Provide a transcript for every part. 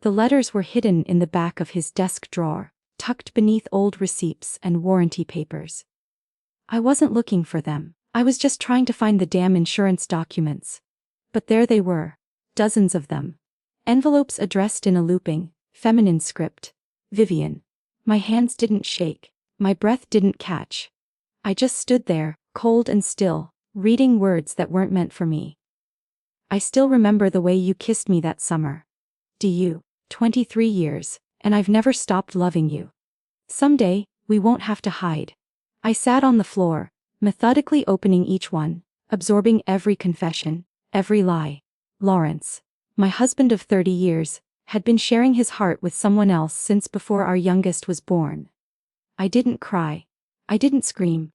The letters were hidden in the back of his desk drawer, tucked beneath old receipts and warranty papers. I wasn't looking for them. I was just trying to find the damn insurance documents. But there they were. Dozens of them. Envelopes addressed in a looping, feminine script. Vivian. My hands didn't shake. My breath didn't catch. I just stood there, cold and still, reading words that weren't meant for me. I still remember the way you kissed me that summer. Do you? 23 years, and I've never stopped loving you. Someday, we won't have to hide. I sat on the floor, methodically opening each one, absorbing every confession, every lie. Lawrence, my husband of 30 years, had been sharing his heart with someone else since before our youngest was born. I didn't cry. I didn't scream.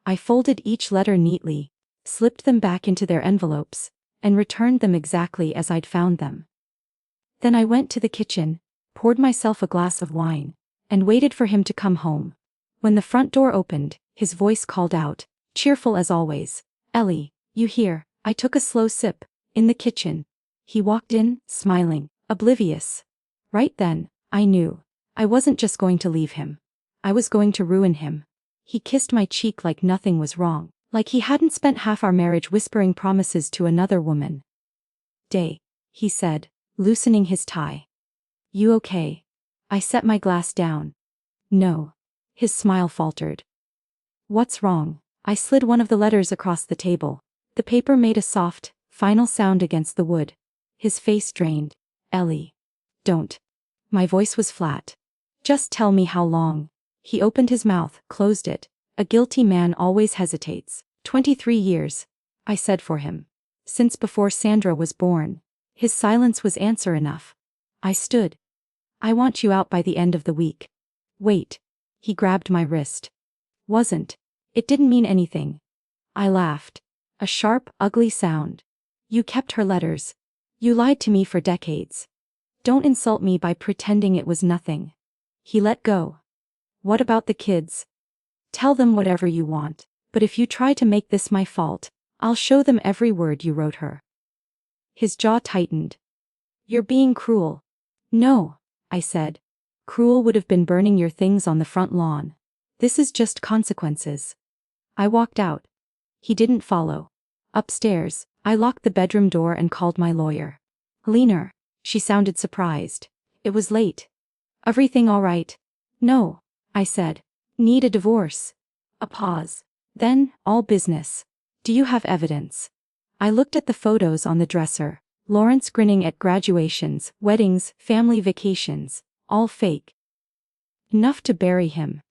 I folded each letter neatly, slipped them back into their envelopes, and returned them exactly as I'd found them. Then I went to the kitchen, poured myself a glass of wine, and waited for him to come home. When the front door opened, his voice called out, cheerful as always, "Ellie, you here?" I took a slow sip. In the kitchen. He walked in, smiling, oblivious. Right then, I knew. I wasn't just going to leave him. I was going to ruin him. He kissed my cheek like nothing was wrong, like he hadn't spent half our marriage whispering promises to another woman. "Day," he said, loosening his tie. "You okay?" I set my glass down. "No." His smile faltered. "What's wrong?" I slid one of the letters across the table. The paper made a soft, final sound against the wood. His face drained. "Ellie. Don't." My voice was flat. "Just tell me how long." He opened his mouth, closed it. A guilty man always hesitates. 23 years. I said for him. Since before Sandra was born. His silence was answer enough. I stood. "I want you out by the end of the week." "Wait." He grabbed my wrist. "Wasn't. It didn't mean anything." I laughed. A sharp, ugly sound. "You kept her letters. You lied to me for decades. Don't insult me by pretending it was nothing." He let go. "What about the kids?" "Tell them whatever you want, but if you try to make this my fault, I'll show them every word you wrote her." His jaw tightened. "You're being cruel." "No," I said. "Cruel would have been burning your things on the front lawn. This is just consequences." I walked out. He didn't follow. Upstairs, I locked the bedroom door and called my lawyer. "Eleanor." She sounded surprised. "It was late." "Everything all right?" "No," I said. "Need a divorce." A pause. Then, all business. "Do you have evidence?" I looked at the photos on the dresser. Lawrence grinning at graduations, weddings, family vacations. All fake. Enough to bury him.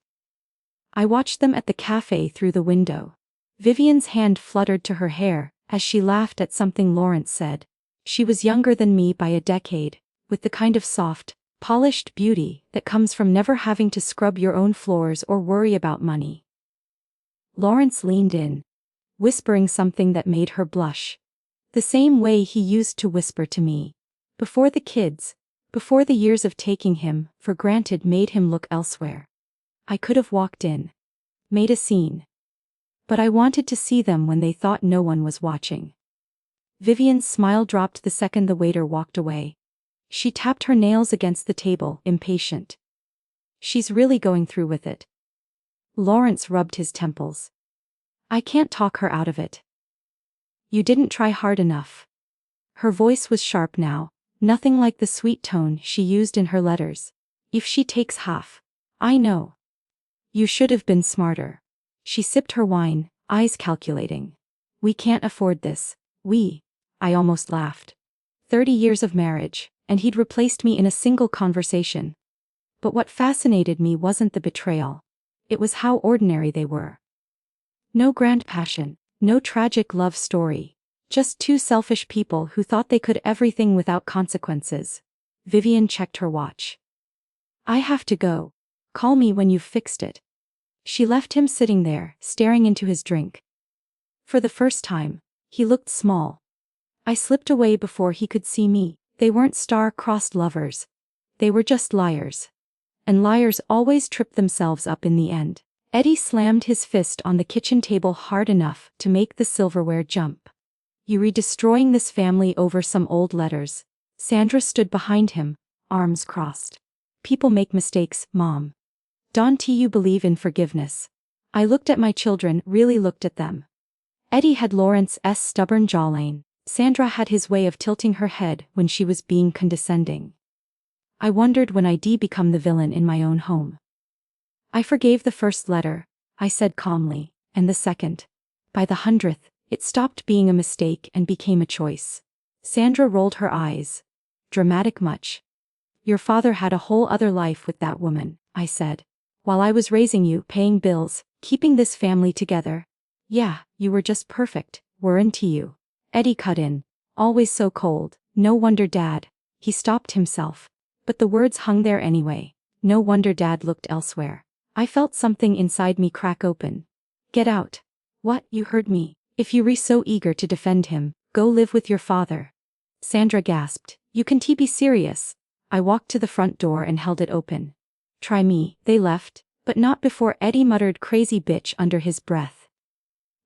I watched them at the cafe through the window. Vivian's hand fluttered to her hair as she laughed at something Lawrence said. She was younger than me by a decade, with the kind of soft, polished beauty that comes from never having to scrub your own floors or worry about money. Lawrence leaned in, whispering something that made her blush. The same way he used to whisper to me. Before the kids, before the years of taking him for granted made him look elsewhere. I could have walked in, made a scene. But I wanted to see them when they thought no one was watching. Vivian's smile dropped the second the waiter walked away. She tapped her nails against the table, impatient. "She's really going through with it." Lawrence rubbed his temples. "I can't talk her out of it." "You didn't try hard enough." Her voice was sharp now, nothing like the sweet tone she used in her letters. "If she takes half." "I know. You should have been smarter." She sipped her wine, eyes calculating. "We can't afford this." I almost laughed. 30 years of marriage, and he'd replaced me in a single conversation. But what fascinated me wasn't the betrayal. It was how ordinary they were. No grand passion, no tragic love story. Just two selfish people who thought they could everything without consequences. Vivian checked her watch. "I have to go. Call me when you've fixed it." She left him sitting there, staring into his drink. For the first time, he looked small. I slipped away before he could see me. They weren't star-crossed lovers. They were just liars. And liars always trip themselves up in the end. Eddie slammed his fist on the kitchen table hard enough to make the silverware jump. "You re-destroying this family over some old letters." Sandra stood behind him, arms crossed. People make mistakes, Mom. Don't you believe in forgiveness? I looked at my children, really looked at them. Eddie had Lawrence's stubborn jawline. Sandra had his way of tilting her head when she was being condescending. I wondered when I'd become the villain in my own home. I forgave the first letter, I said calmly, and the second. By the 100th, it stopped being a mistake and became a choice. Sandra rolled her eyes. Dramatic much? Your father had a whole other life with that woman, I said. While I was raising you, paying bills, keeping this family together. Yeah, you were just perfect, weren't you? Eddie cut in. Always so cold, no wonder Dad. He stopped himself. But the words hung there anyway. No wonder Dad looked elsewhere. I felt something inside me crack open. Get out. What, you heard me. If you were so eager to defend him, go live with your father. Sandra gasped. You can't be serious. I walked to the front door and held it open. Try me. They left, but not before Eddie muttered crazy bitch under his breath.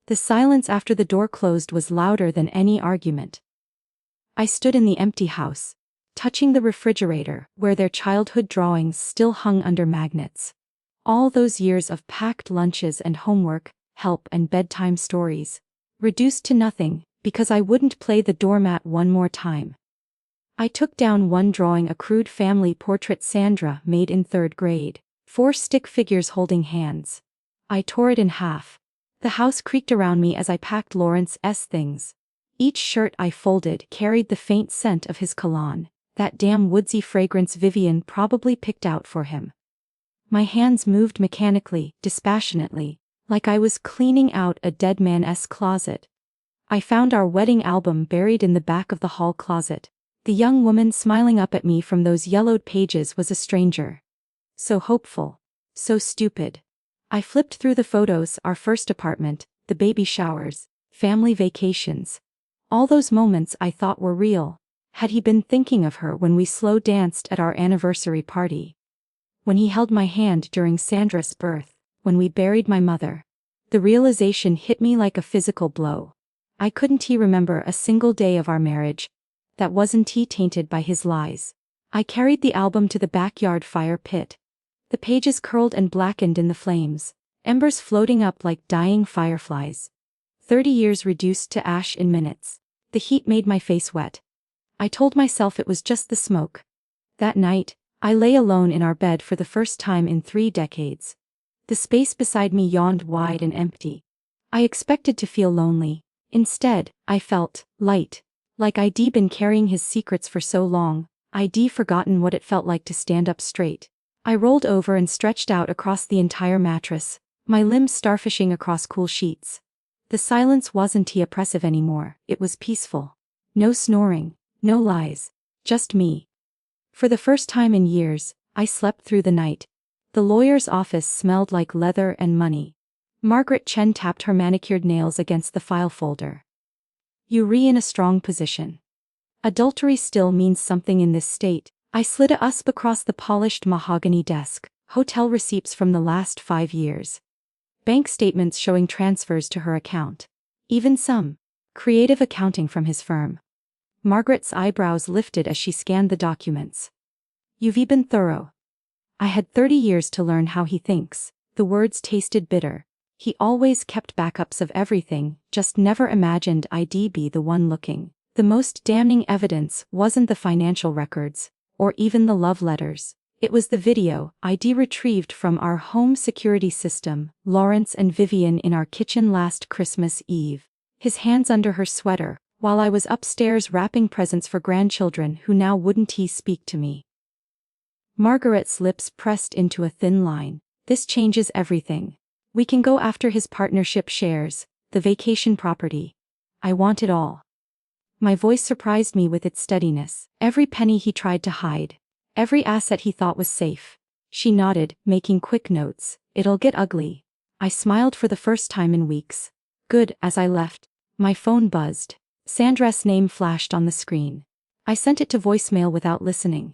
The silence after the door closed was louder than any argument. I stood in the empty house, touching the refrigerator where their childhood drawings still hung under magnets. All those years of packed lunches and homework, help and bedtime stories, reduced to nothing because I wouldn't play the doormat one more time. I took down one drawing, a crude family portrait Sandra made in 3rd grade, 4 stick figures holding hands. I tore it in half. The house creaked around me as I packed Lawrence's things. Each shirt I folded carried the faint scent of his cologne, that damn woodsy fragrance Vivian probably picked out for him. My hands moved mechanically, dispassionately, like I was cleaning out a dead man's closet. I found our wedding album buried in the back of the hall closet. The young woman smiling up at me from those yellowed pages was a stranger. So hopeful. So stupid. I flipped through the photos, our first apartment, the baby showers, family vacations. All those moments I thought were real. Had he been thinking of her when we slow danced at our anniversary party? When he held my hand during Sandra's birth? When we buried my mother? The realization hit me like a physical blow. I couldn't remember a single day of our marriage that wasn't tainted by his lies. I carried the album to the backyard fire pit. The pages curled and blackened in the flames, embers floating up like dying fireflies. 30 years reduced to ash in minutes. The heat made my face wet. I told myself it was just the smoke. That night, I lay alone in our bed for the first time in 3 decades. The space beside me yawned wide and empty. I expected to feel lonely. Instead, I felt light. Like I'd been carrying his secrets for so long, I'd forgotten what it felt like to stand up straight. I rolled over and stretched out across the entire mattress, my limbs starfishing across cool sheets. The silence wasn't oppressive anymore, it was peaceful. No snoring, no lies, just me. For the first time in years, I slept through the night. The lawyer's office smelled like leather and money. Margaret Chen tapped her manicured nails against the file folder. You're in a strong position. Adultery still means something in this state. I slid a usp across the polished mahogany desk, hotel receipts from the last 5 years. Bank statements showing transfers to her account. Even some creative accounting from his firm. Margaret's eyebrows lifted as she scanned the documents. You've been thorough. I had 30 years to learn how he thinks. The words tasted bitter. He always kept backups of everything, just never imagined I'd be the one looking. The most damning evidence wasn't the financial records, or even the love letters. It was the video I'd retrieved from our home security system, Lawrence and Vivian in our kitchen last Christmas Eve. His hands under her sweater, while I was upstairs wrapping presents for grandchildren who now wouldn't speak to me. Margaret's lips pressed into a thin line. This changes everything. We can go after his partnership shares, the vacation property. I want it all. My voice surprised me with its steadiness. Every penny he tried to hide. Every asset he thought was safe. She nodded, making quick notes. It'll get ugly. I smiled for the first time in weeks. Good. As I left, my phone buzzed. Sandra's name flashed on the screen. I sent it to voicemail without listening.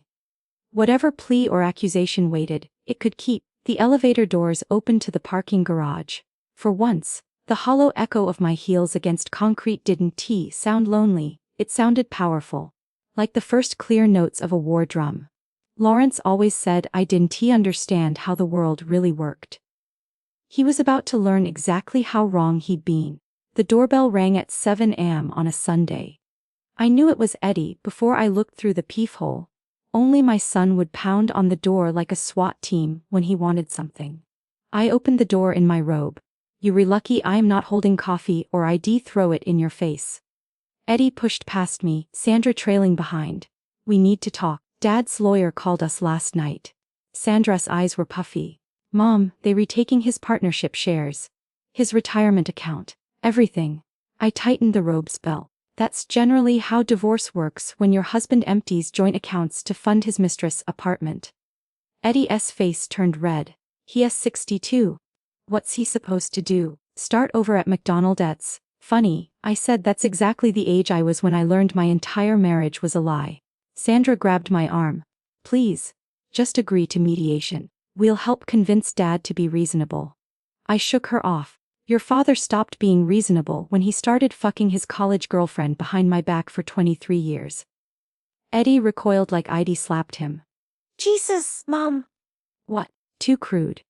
Whatever plea or accusation waited, it could keep. The elevator doors opened to the parking garage. For once, the hollow echo of my heels against concrete didn't sound lonely, it sounded powerful. Like the first clear notes of a war drum. Lawrence always said I didn't understand how the world really worked. He was about to learn exactly how wrong he'd been. The doorbell rang at 7 a.m. on a Sunday. I knew it was Eddie before I looked through the peephole. Only my son would pound on the door like a SWAT team when he wanted something. I opened the door in my robe. "You're lucky I'm not holding coffee or I'd throw it in your face." Eddie pushed past me, Sandra trailing behind. "We need to talk. Dad's lawyer called us last night." Sandra's eyes were puffy. "Mom, they retaking his partnership shares. His retirement account. Everything." I tightened the robe's belt. "That's generally how divorce works when your husband empties joint accounts to fund his mistress' apartment." Eddie's face turned red. "He is 62. What's he supposed to do? Start over at McDonald's?" "Funny," I said. "That's exactly the age I was when I learned my entire marriage was a lie." Sandra grabbed my arm. "Please. Just agree to mediation. We'll help convince Dad to be reasonable." I shook her off. "Your father stopped being reasonable when he started fucking his college girlfriend behind my back for 23 years. Eddie recoiled like I'd slapped him. "Jesus, Mom." "What? Too crude."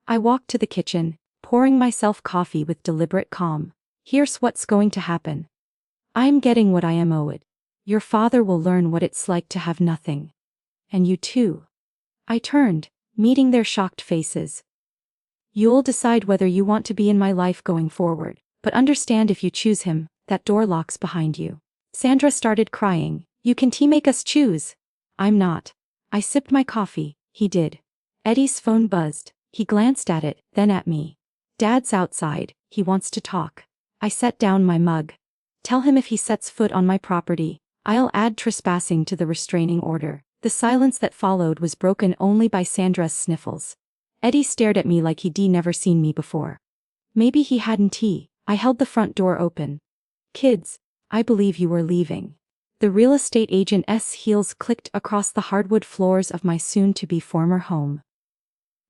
I walked to the kitchen, pouring myself coffee with deliberate calm. "Here's what's going to happen. I'm getting what I am owed. Your father will learn what it's like to have nothing. And you too." I turned, meeting their shocked faces. "You'll decide whether you want to be in my life going forward, but understand if you choose him, that door locks behind you." Sandra started crying. "You can make us choose." "I'm not." I sipped my coffee. He did. Eddie's phone buzzed. He glanced at it, then at me. "Dad's outside. He wants to talk." I set down my mug. "Tell him if he sets foot on my property, I'll add trespassing to the restraining order." The silence that followed was broken only by Sandra's sniffles. Eddie stared at me like he'd never seen me before. Maybe he hadn't. I held the front door open. "Kids, I believe you were leaving." The real estate agent's heels clicked across the hardwood floors of my soon-to-be former home.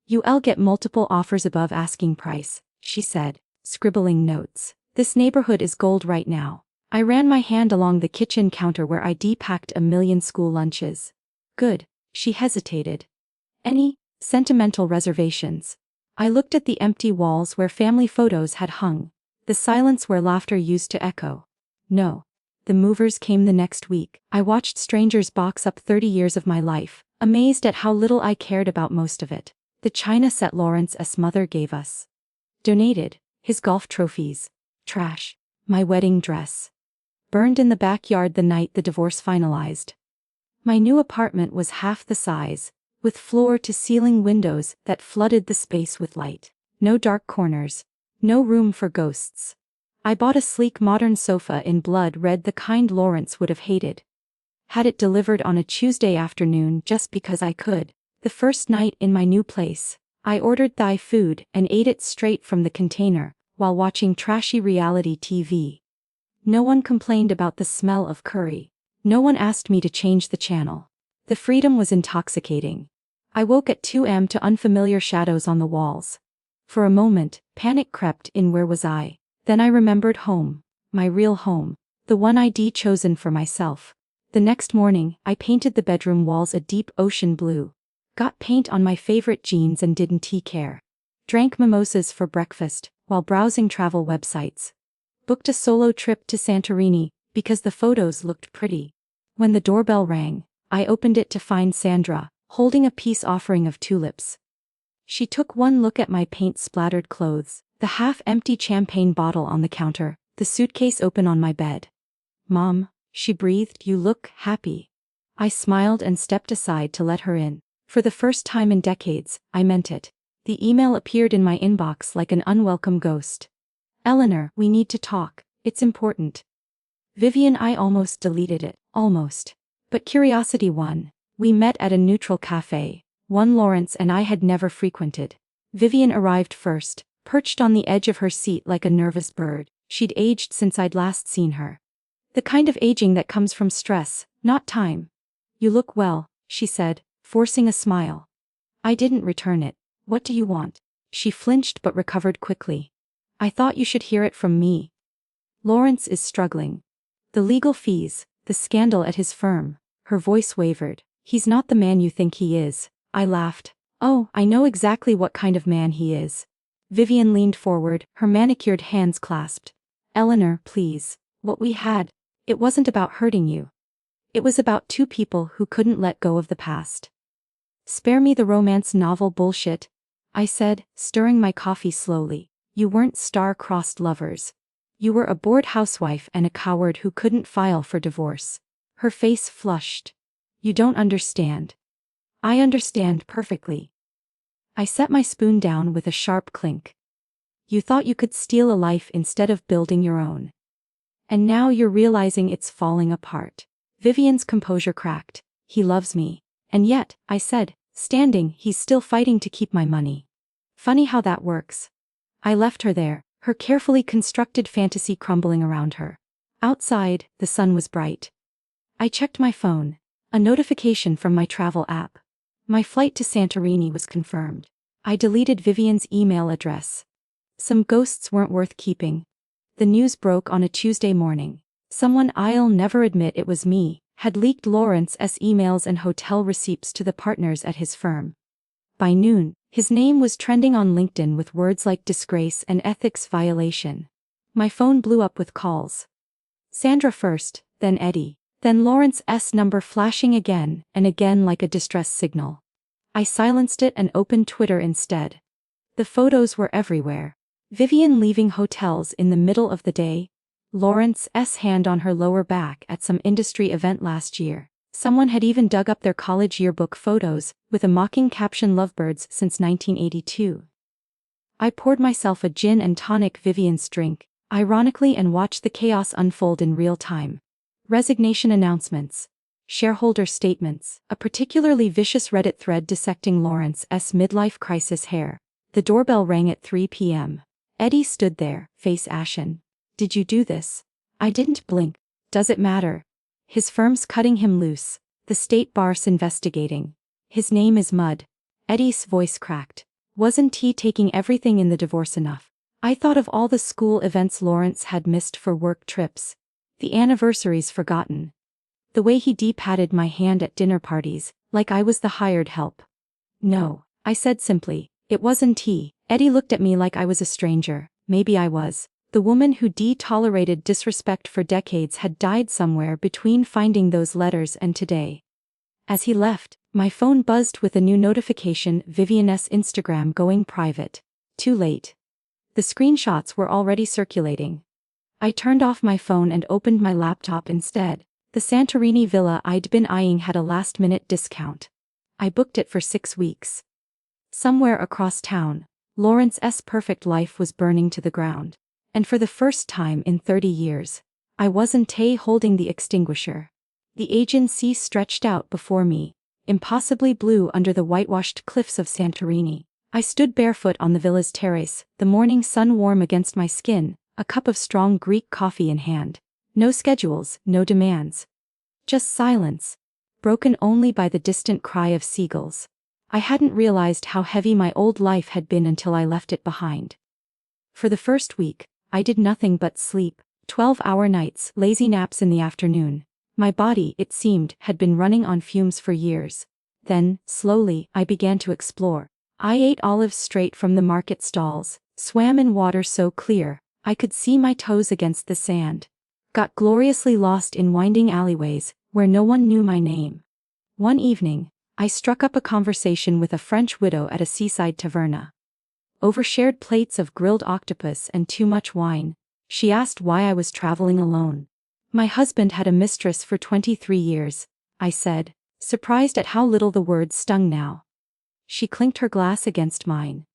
"You'll get multiple offers above asking price," she said, scribbling notes. "This neighborhood is gold right now." I ran my hand along the kitchen counter where I'd packed a million school lunches. "Good." She hesitated. "Any sentimental reservations?" I looked at the empty walls where family photos had hung, the silence where laughter used to echo. "No." The movers came the next week. I watched strangers box up 30 years of my life, amazed at how little I cared about most of it. The china set Lawrence's mother gave us. Donated. His golf trophies. Trash. My wedding dress. Burned in the backyard the night the divorce finalized. My new apartment was half the size, with floor-to-ceiling windows that flooded the space with light. No dark corners. No room for ghosts. I bought a sleek modern sofa in blood red, the kind Lawrence would have hated. Had it delivered on a Tuesday afternoon just because I could. The first night in my new place, I ordered Thai food and ate it straight from the container, while watching trashy reality TV. No one complained about the smell of curry. No one asked me to change the channel. The freedom was intoxicating. I woke at 2 a.m. to unfamiliar shadows on the walls. For a moment, panic crept in. Where was I? Then I remembered home. My real home. The one I'd chosen for myself. The next morning, I painted the bedroom walls a deep ocean blue. Got paint on my favorite jeans and didn't care. Drank mimosas for breakfast, while browsing travel websites. Booked a solo trip to Santorini, because the photos looked pretty. When the doorbell rang, I opened it to find Sandra, holding a peace offering of tulips. She took one look at my paint-splattered clothes, the half-empty champagne bottle on the counter, the suitcase open on my bed. "Mom," she breathed, "you look happy." I smiled and stepped aside to let her in. For the first time in decades, I meant it. The email appeared in my inbox like an unwelcome ghost. "Eleanor, we need to talk. It's important." Vivian, I almost deleted it, almost. But curiosity won. We met at a neutral cafe, one Lawrence and I had never frequented. Vivian arrived first, perched on the edge of her seat like a nervous bird. She'd aged since I'd last seen her. The kind of aging that comes from stress, not time. "You look well," she said, forcing a smile. I didn't return it. "What do you want?" She flinched but recovered quickly. "I thought you should hear it from me. Lawrence is struggling. The legal fees, the scandal at his firm." Her voice wavered. He's not the man you think he is. I laughed. Oh, I know exactly what kind of man he is. Vivian leaned forward, her manicured hands clasped. Eleanor, please. What we had, it wasn't about hurting you. It was about two people who couldn't let go of the past. Spare me the romance novel bullshit, I said, stirring my coffee slowly. You weren't star-crossed lovers. You were a bored housewife and a coward who couldn't file for divorce. Her face flushed. You don't understand. I understand perfectly. I set my spoon down with a sharp clink. You thought you could steal a life instead of building your own. And now you're realizing it's falling apart. Vivian's composure cracked. He loves me. And yet, I said, standing, he's still fighting to keep my money. Funny how that works. I left her there, her carefully constructed fantasy crumbling around her. Outside, the sun was bright. I checked my phone. A notification from my travel app. My flight to Santorini was confirmed. I deleted Vivian's email address. Some ghosts weren't worth keeping. The news broke on a Tuesday morning. Someone I'll never admit it was me, had leaked Lawrence's emails and hotel receipts to the partners at his firm. By noon, his name was trending on LinkedIn with words like disgrace and ethics violation. My phone blew up with calls. Sandra first, then Eddie, then Lawrence's number flashing again and again like a distress signal. I silenced it and opened Twitter instead. The photos were everywhere. Vivian leaving hotels in the middle of the day. Lawrence's hand on her lower back at some industry event last year. Someone had even dug up their college yearbook photos, with a mocking caption "Lovebirds since 1982. I poured myself a gin and tonic Vivian's drink, ironically, and watched the chaos unfold in real time. Resignation announcements. Shareholder statements. A particularly vicious Reddit thread dissecting Lawrence's midlife crisis hair. The doorbell rang at 3 p.m. Eddie stood there, face ashen. Did you do this? I didn't blink. Does it matter? His firm's cutting him loose. The state bar's investigating. His name is Mud. Eddie's voice cracked. Wasn't he taking everything in the divorce enough? I thought of all the school events Lawrence had missed for work trips. The anniversaries forgotten. The way he patted my hand at dinner parties, like I was the hired help. No, I said simply. It wasn't he. Eddie looked at me like I was a stranger. Maybe I was. The woman who tolerated disrespect for decades had died somewhere between finding those letters and today. As he left, my phone buzzed with a new notification: Vivian's Instagram going private. Too late. The screenshots were already circulating. I turned off my phone and opened my laptop instead. The Santorini villa I'd been eyeing had a last-minute discount. I booked it for 6 weeks. Somewhere across town, Lawrence's perfect life was burning to the ground. And for the first time in 30 years, I wasn't holding the extinguisher. The agency stretched out before me, impossibly blue under the whitewashed cliffs of Santorini. I stood barefoot on the villa's terrace, the morning sun warm against my skin, a cup of strong Greek coffee in hand. No schedules, no demands. Just silence, broken only by the distant cry of seagulls. I hadn't realized how heavy my old life had been until I left it behind. For the first week, I did nothing but sleep, 12-hour nights, lazy naps in the afternoon. My body, it seemed, had been running on fumes for years. Then, slowly, I began to explore. I ate olives straight from the market stalls, swam in water so clear, I could see my toes against the sand. Got gloriously lost in winding alleyways, where no one knew my name. One evening, I struck up a conversation with a French widow at a seaside taverna. Over shared plates of grilled octopus and too much wine, she asked why I was traveling alone. My husband had a mistress for 23 years, I said, surprised at how little the words stung now. She clinked her glass against mine.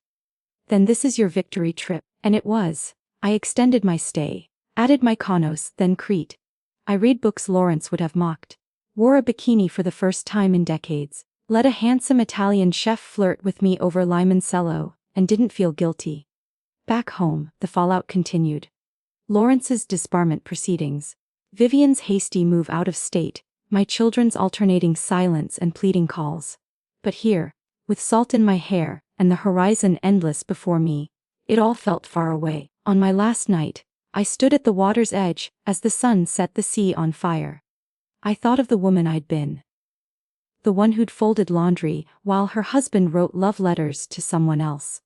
Then this is your victory trip, and it was. I extended my stay, added Mykonos, then Crete. I read books Lawrence would have mocked. Wore a bikini for the first time in decades. Let a handsome Italian chef flirt with me over limoncello, and didn't feel guilty. Back home, the fallout continued. Lawrence's disbarment proceedings. Vivian's hasty move out of state, my children's alternating silence and pleading calls. But here, with salt in my hair, and the horizon endless before me, it all felt far away. On my last night, I stood at the water's edge, as the sun set the sea on fire. I thought of the woman I'd been. the one who'd folded laundry while her husband wrote love letters to someone else.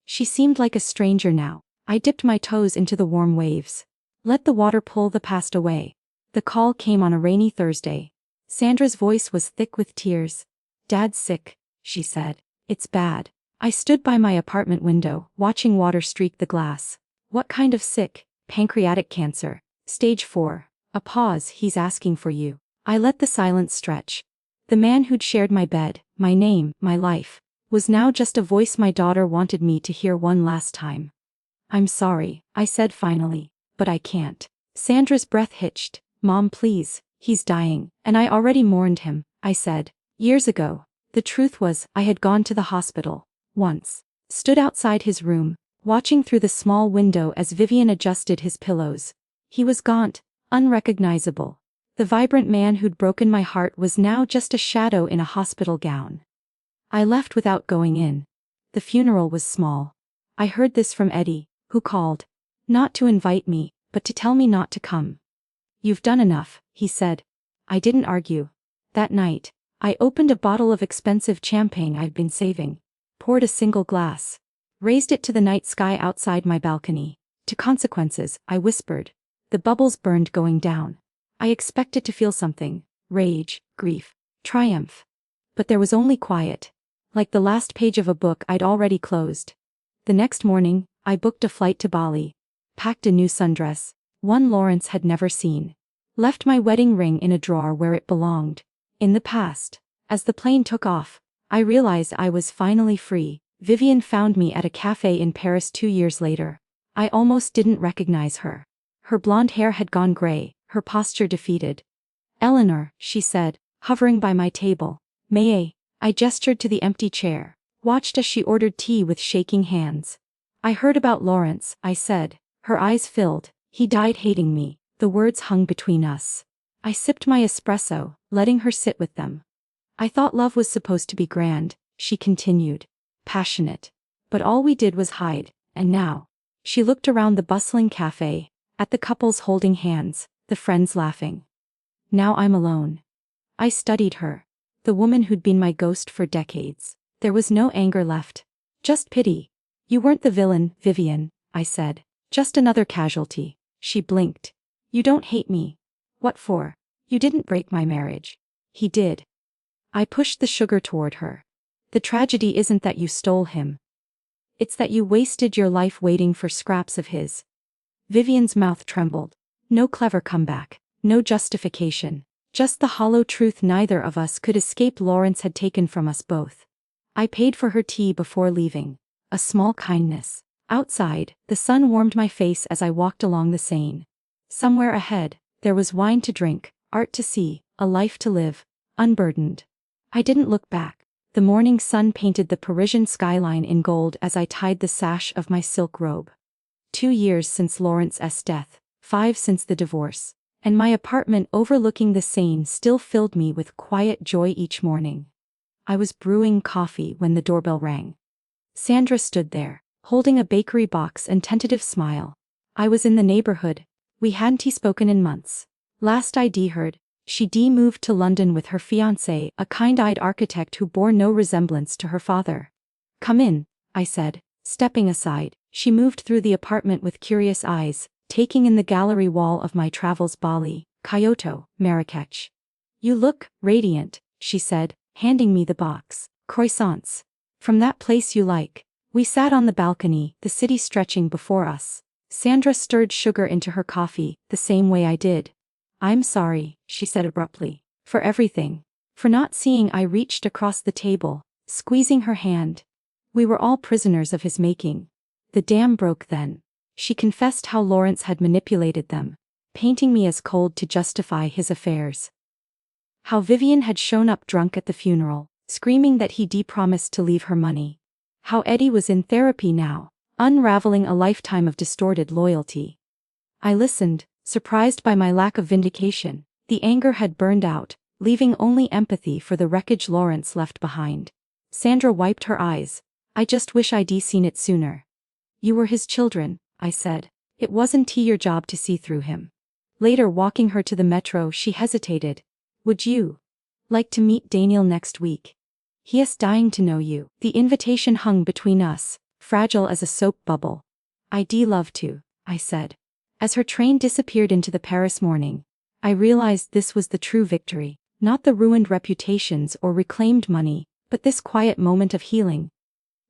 She seemed like a stranger now. I dipped my toes into the warm waves. Let the water pull the past away. The call came on a rainy Thursday. Sandra's voice was thick with tears. "Dad's sick," she said. "It's bad." I stood by my apartment window, watching water streak the glass. "What kind of sick?" "Pancreatic cancer. Stage 4. A pause. "He's asking for you." I let the silence stretch. The man who'd shared my bed, my name, my life, was now just a voice my daughter wanted me to hear one last time. "I'm sorry," I said finally, "but I can't." Sandra's breath hitched. "Mom, please, he's dying, and I already mourned him," I said. Years ago. The truth was, I had gone to the hospital. Once. Stood outside his room, watching through the small window as Vivian adjusted his pillows. He was gaunt, unrecognizable. The vibrant man who'd broken my heart was now just a shadow in a hospital gown. I left without going in. The funeral was small. I heard this from Eddie, who called. Not to invite me, but to tell me not to come. "You've done enough," he said. I didn't argue. That night, I opened a bottle of expensive champagne I'd been saving. Poured a single glass. Raised it to the night sky outside my balcony. "To consequences," I whispered. The bubbles burned going down. I expected to feel something. Rage, grief, triumph. But there was only quiet. Like the last page of a book I'd already closed. The next morning, I booked a flight to Bali. Packed a new sundress, one Lawrence had never seen. Left my wedding ring in a drawer where it belonged. In the past. As the plane took off, I realized I was finally free. Vivian found me at a cafe in Paris 2 years later. I almost didn't recognize her. Her blonde hair had gone gray, her posture defeated. "Eleanor," she said, hovering by my table. "May I?" gestured to the empty chair. Watched as she ordered tea with shaking hands. "I heard about Lawrence," I said. Her eyes filled. "He died hating me." The words hung between us. I sipped my espresso, letting her sit with them. "I thought love was supposed to be grand," she continued. "Passionate. But all we did was hide, and now." She looked around the bustling cafe, at the couples holding hands, the friends laughing. "Now I'm alone." I studied her. The woman who'd been my ghost for decades. There was no anger left. Just pity. "You weren't the villain, Vivian," I said. "Just another casualty." She blinked. "You don't hate me." "What for? You didn't break my marriage." "He did." I pushed the sugar toward her. "The tragedy isn't that you stole him. It's that you wasted your life waiting for scraps of his." Vivian's mouth trembled. No clever comeback. No justification. Just the hollow truth neither of us could escape. Lawrence had taken from us both. I paid for her tea before leaving. A small kindness. Outside, the sun warmed my face as I walked along the Seine. Somewhere ahead, there was wine to drink, art to see, a life to live, unburdened. I didn't look back. The morning sun painted the Parisian skyline in gold as I tied the sash of my silk robe. 2 years since Lawrence's death, 5 since the divorce, and my apartment overlooking the Seine still filled me with quiet joy each morning. I was brewing coffee when the doorbell rang. Sandra stood there, holding a bakery box and tentative smile. I was in the neighborhood. We hadn't spoken in months. Last I'd heard, she'd moved to London with her fiancé, a kind-eyed architect who bore no resemblance to her father. "Come in," I said, stepping aside. She moved through the apartment with curious eyes, taking in the gallery wall of my travels: Bali, Kyoto, Marrakech. "You look radiant," she said, handing me the box. "Croissants. From that place you like." We sat on the balcony, the city stretching before us. Sandra stirred sugar into her coffee, the same way I did. "I'm sorry," she said abruptly, "for everything. For not seeing." I reached across the table, squeezing her hand. "We were all prisoners of his making. The dam broke then." She confessed how Lawrence had manipulated them, painting me as cold to justify his affairs. How Vivian had shown up drunk at the funeral, screaming that he'd promised to leave her money. How Eddie was in therapy now, unraveling a lifetime of distorted loyalty. I listened, surprised by my lack of vindication. The anger had burned out, leaving only empathy for the wreckage Lawrence left behind. Sandra wiped her eyes. "I just wish I'd seen it sooner." "You were his children," I said. "It wasn't your job to see through him." Later, walking her to the metro, she hesitated. "Would you Like to meet Daniel next week. He is dying to know you. The invitation hung between us, fragile as a soap bubble. I'd love to, I said. As her train disappeared into the Paris morning, I realized this was the true victory, not the ruined reputations or reclaimed money, but this quiet moment of healing.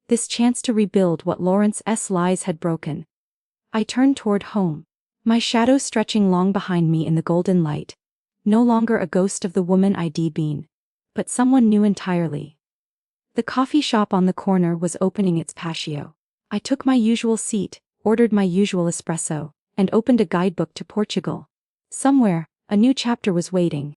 This chance to rebuild what Lawrence's lies had broken. I turned toward home, my shadow stretching long behind me in the golden light. No longer a ghost of the woman I'd been, but someone new entirely. The coffee shop on the corner was opening its patio. I took my usual seat, ordered my usual espresso, and opened a guidebook to Portugal. Somewhere, a new chapter was waiting,